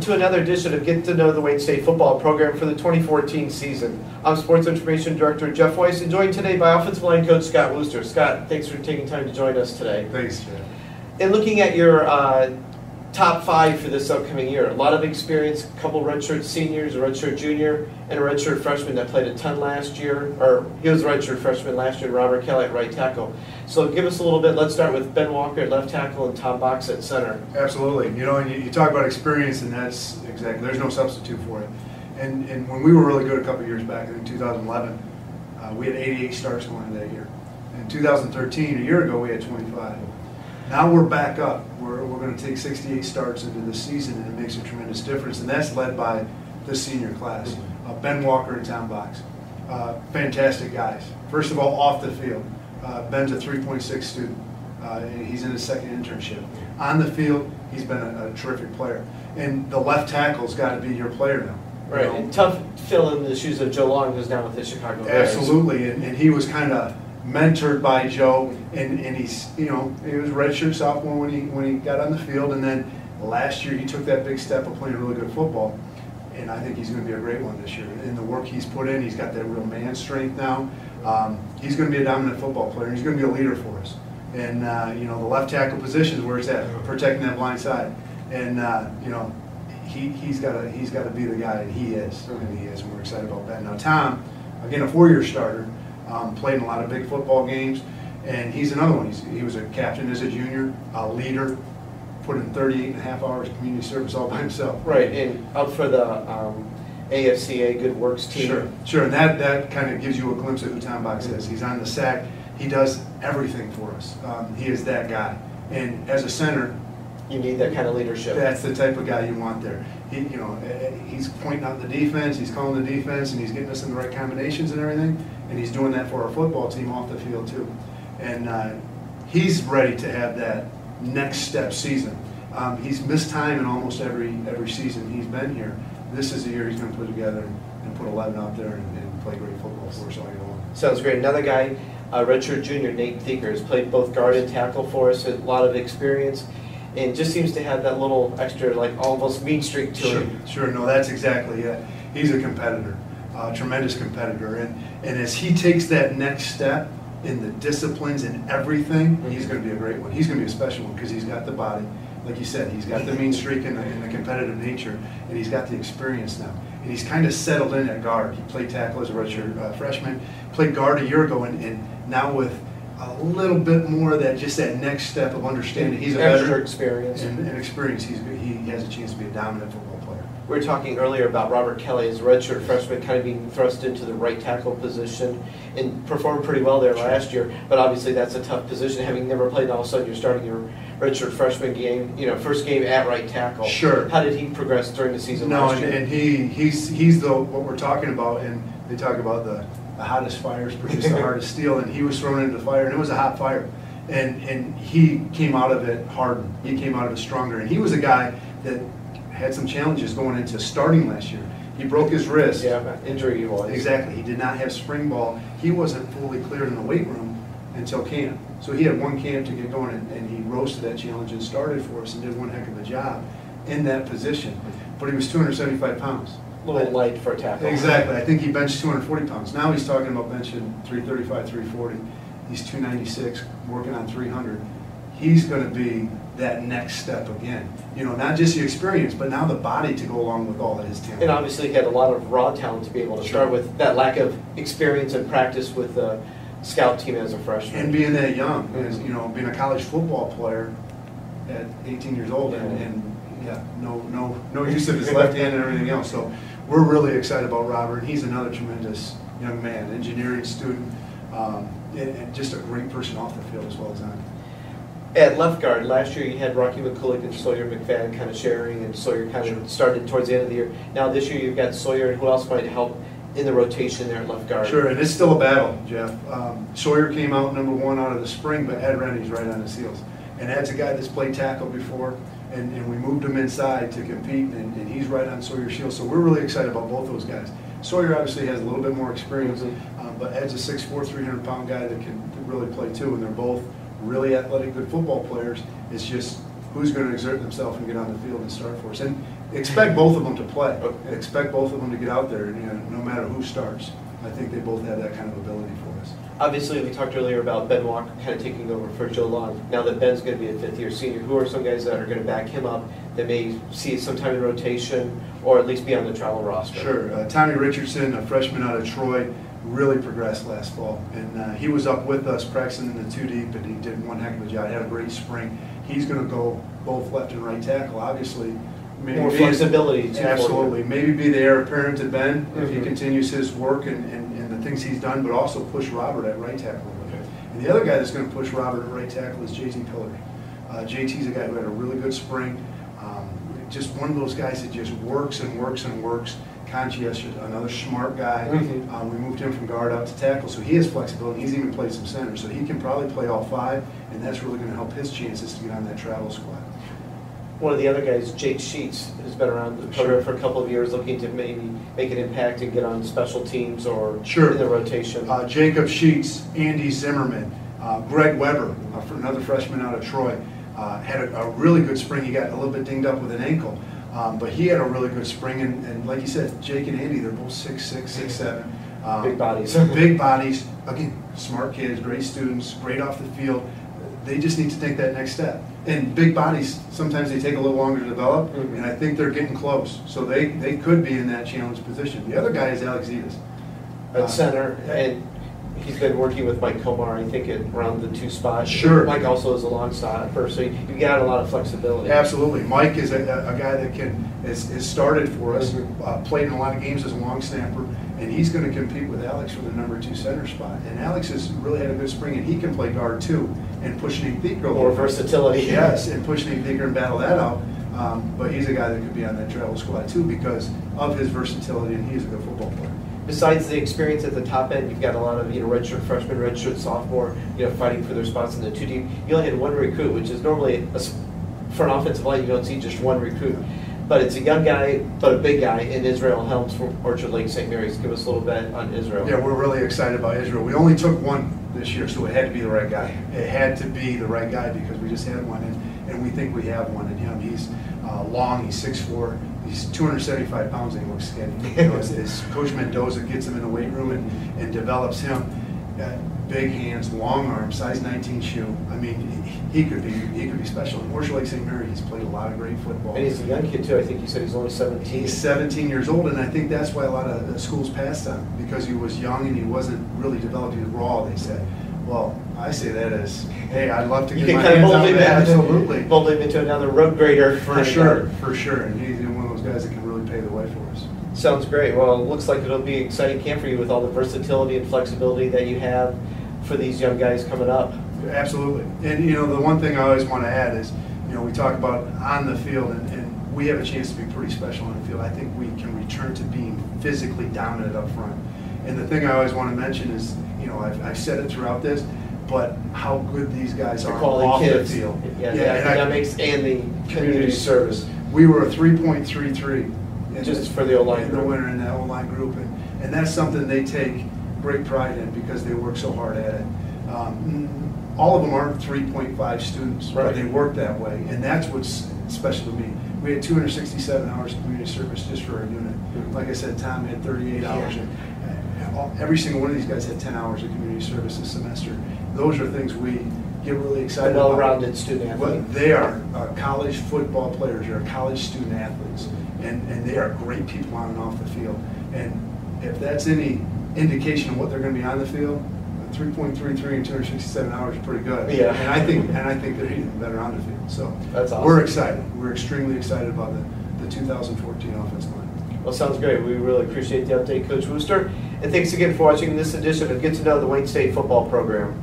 to another edition of Get to Know the Wayne State football program for the 2014 season. I'm Sports Information Director Jeff Weiss, and joined today by offensive line coach Scott Wooster. Scott, thanks for taking time to join us today. Thanks, Jeff. And looking at your top five for this upcoming year, a lot of experience, a couple redshirt seniors, a redshirt junior, and a redshirt freshman that played a ton last year, or he was a redshirt freshman last year, Robert Kelly at right tackle. So give us a little bit. Let's start with Ben Walker at left tackle and Tom Box at center. Absolutely. You know, and you talk about experience, and that's exactly, there's no substitute for it. And when we were really good a couple of years back, in 2011, we had 88 starts going into that year. In 2013, a year ago, we had 25. Now we're back up. We're going to take 68 starts into the season, and it makes a tremendous difference. And that's led by the senior class. Ben Walker and Tom Box. Fantastic guys. First of all, off the field. Ben's a 3.6 student. He's in his second internship. On the field, he's been a terrific player. And the left tackle's got to be your player now. Right, and tough to fill in the shoes of Joe Long, who's down with the Chicago Bears. Absolutely, and he was kind of mentored by Joe, and he's, you know, he was a redshirt sophomore when he got on the field, and then last year he took that big step of playing really good football, and I think he's going to be a great one this year. In the work he's put in, he's got that real man strength now. He's going to be a dominant football player. He's going to be a leader for us. And you know, the left tackle position is where it's at, protecting that blind side. And you know, he's got to be the guy, and he is, and we're excited about that. Now Tom, again, a four-year starter. Played in a lot of big football games, and he's another one. He was a captain as a junior, a leader, put in 38.5 hours of community service all by himself. Right, and out for the AFCA Good Works team. Sure, and that kind of gives you a glimpse of who Tom Box is. He's on the sack. He does everything for us. He is that guy. And as a center, you need that kind of leadership. That's the type of guy you want there. He's pointing out the defense, he's calling the defense, and he's getting us in the right combinations and everything. And he's doing that for our football team off the field too. And he's ready to have that next step season. He's missed time in almost every season he's been here. This is the year he's going to put together and put 11 out there and play great football for us all year long. Sounds great. Another guy, redshirt junior Nate Thieker, has played both guard and tackle for us. A lot of experience. And just seems to have that little extra, like almost mean streak to him. Sure, no, that's exactly it. He's a competitor, tremendous competitor. And as he takes that next step in the disciplines and everything, he's going to be a great one. He's going to be a special one because he's got the body. Like you said, he's got the mean streak and the competitive nature, and he's got the experience now. And he's kind of settled in at guard. He played tackle as a redshirt freshman, played guard a year ago, and now with a little bit more of that, just that next step of understanding. He's a veteran experience. And experience. He has a chance to be a dominant football player. We were talking earlier about Robert Kelly as a redshirt freshman, kind of being thrust into the right tackle position, and performed pretty well there last year. But obviously, that's a tough position. Having never played, and all of a sudden you're starting your redshirt freshman game, first game at right tackle. Sure. How did he progress during the season last year? And he's what we're talking about, and they talk about the hottest fires produce the hardest steel, and he was thrown into the fire, and it was a hot fire. And he came out of it hardened. He came out of it stronger. And he was a guy that had some challenges going into starting last year. He broke his wrist. Yeah, injury he was. Exactly. He did not have spring ball. He wasn't fully cleared in the weight room until camp. So he had one camp to get going, and he rose to that challenge and started for us and did one heck of a job in that position. But he was 275 pounds. A little light for a tackle. Exactly. I think he benched 240 pounds. Now he's talking about benching 335, 340. He's 296, working on 300. He's going to be that next step again. Not just the experience, but now the body to go along with all of his talent. And obviously he had a lot of raw talent to be able to start with, that lack of experience and practice with the scout team as a freshman. And being that young, being a college football player at 18 years old, and no use of his left hand and everything else. So we're really excited about Robert. He's another tremendous young man, engineering student, and just a great person off the field as well as on. At left guard, last year you had Rocky McCulloch and Sawyer McFadden kind of sharing, and Sawyer kind of started towards the end of the year. Now this year you've got Sawyer, and who else might help in the rotation there at left guard? Sure, and it's still a battle, Jeff. Sawyer came out #1 out of the spring, but Ed Rennie's right on his heels. And Ed's a guy that's played tackle before, and we moved him inside to compete, and he's right on Sawyer's heels. So we're really excited about both those guys. Sawyer obviously has a little bit more experience, but Ed's a 6'4", 300-pound guy that can really play too, and they're both really athletic, good football players. It's just who's going to exert themselves and get on the field and start for us. And expect both of them to play. Okay. Expect both of them to get out there, no matter who starts. I think they both have that kind of ability for us. Obviously, we talked earlier about Ben Walker kind of taking over for Joe Long. Now that Ben's going to be a fifth-year senior, who are some guys that are going to back him up that may see some time in rotation or at least be on the travel roster? Sure. Tommy Richardson, a freshman out of Troy, really progressed last fall. And he was up with us practicing in the 2 deep, and he did one heck of a job. He had a great spring. He's going to go both left and right tackle, obviously. Maybe more flexibility. Absolutely. Maybe be the heir apparent to Ben if he Mm-hmm. continues his work and the things he's done, but also push Robert at right tackle. Okay. And the other guy that's going to push Robert at right tackle is Z Pillory. JT's a guy who had a really good spring. Just one of those guys that just works and works and works. Conscientious, another smart guy. Mm-hmm. We moved him from guard out to tackle, so he has flexibility. He's even played some center, so he can probably play all 5, and that's really going to help his chances to get on that travel squad. One of the other guys, Jake Sheets, who's been around the program for a couple of years, looking to maybe make an impact and get on special teams or in the rotation. Jacob Sheets, Andy Zimmerman, Greg Weber, another freshman out of Troy, had a really good spring. He got a little bit dinged up with an ankle, but he had a really good spring. And like you said, Jake and Andy, they're both 6'6", 6'7". Big bodies. Big bodies. Again, smart kids, great students, great off the field. They just need to take that next step. And big bodies, sometimes they take a little longer to develop, and I think they're getting close. So they could be in that challenge position. The other guy is Alex Zetas. At center, and he's been working with Mike Komar, I think, around the 2 spots. Sure. Mike also is a long stopper, so you got a lot of flexibility. Absolutely. Mike is a guy that has started for us, played in a lot of games as a long snapper, and he's going to compete with Alex for the number 2 center spot. And Alex has really had a good spring, and he can play guard too, and push Nate Thieker. More versatility. Yes, and push Nate Thieker and battle that out. But he's a guy that could be on that travel squad too because of his versatility, and he's a good football player. Besides the experience at the top end, you've got a lot of redshirt freshmen, redshirt sophomore, fighting for their spots in the 2 deep. You only had 1 recruit, which is normally for an offensive line you don't see just 1 recruit. But it's a young guy, but a big guy in Israel Helms from Orchard Lake St. Mary's. Give us a little bit on Israel. Yeah, we're really excited about Israel. We only took 1 this year, so it had to be the right guy. It had to be the right guy because we just had 1, and we think we have 1 in him. He's long, he's 6'4", he's 275 pounds, and he looks skinny. His Coach Mendoza gets him in the weight room and develops him. Big hands, long arms, size 19 shoe. I mean, he could be special. In Orchard Lake St. Mary, he's played a lot of great football. And he's a young kid too. I think you said he's only 17. He's 17 years old, and I think that's why a lot of schools passed on him, because he was young and he wasn't really developed. He was raw, they said. Well, I say that as, hey, I'd love to get my hands on him. Absolutely. Mold him into another road grader. For sure. And he's one of those guys that can really pave the way for us. Sounds great. Well, it looks like it'll be an exciting camp for you with all the versatility and flexibility that you have for these young guys coming up. Absolutely. And, the one thing I always want to add is, we talk about on the field, and we have a chance to be pretty special on the field. I think we can return to being physically dominant up front. And the thing I always want to mention is, I've said it throughout this, but how good these guys are off the field. Yeah, the academics and the community service. We were a 3.33. Just for the O-line group. The winner in that O-line group. And that's something they take great pride in because they work so hard at it. All of them aren't 3.5 students, right, but they work that way. And that's what's special to me. We had 267 hours of community service just for our unit. Like I said, Tom had 38 hours. Every single one of these guys had 10 hours of community service this semester. Those are things we get really excited about. Well-rounded student athlete. But they are college football players. They're college student athletes. And they are great people on and off the field. And if that's any indication of what they're going to be on the field, 3.33 and 267 hours is pretty good. Yeah. And I think they're even better on the field. So that's awesome. We're excited. We're extremely excited about the 2014 offensive line. Well, sounds great. We really appreciate the update, Coach Wooster. And thanks again for watching this edition of Get to Know the Wayne State Football Program.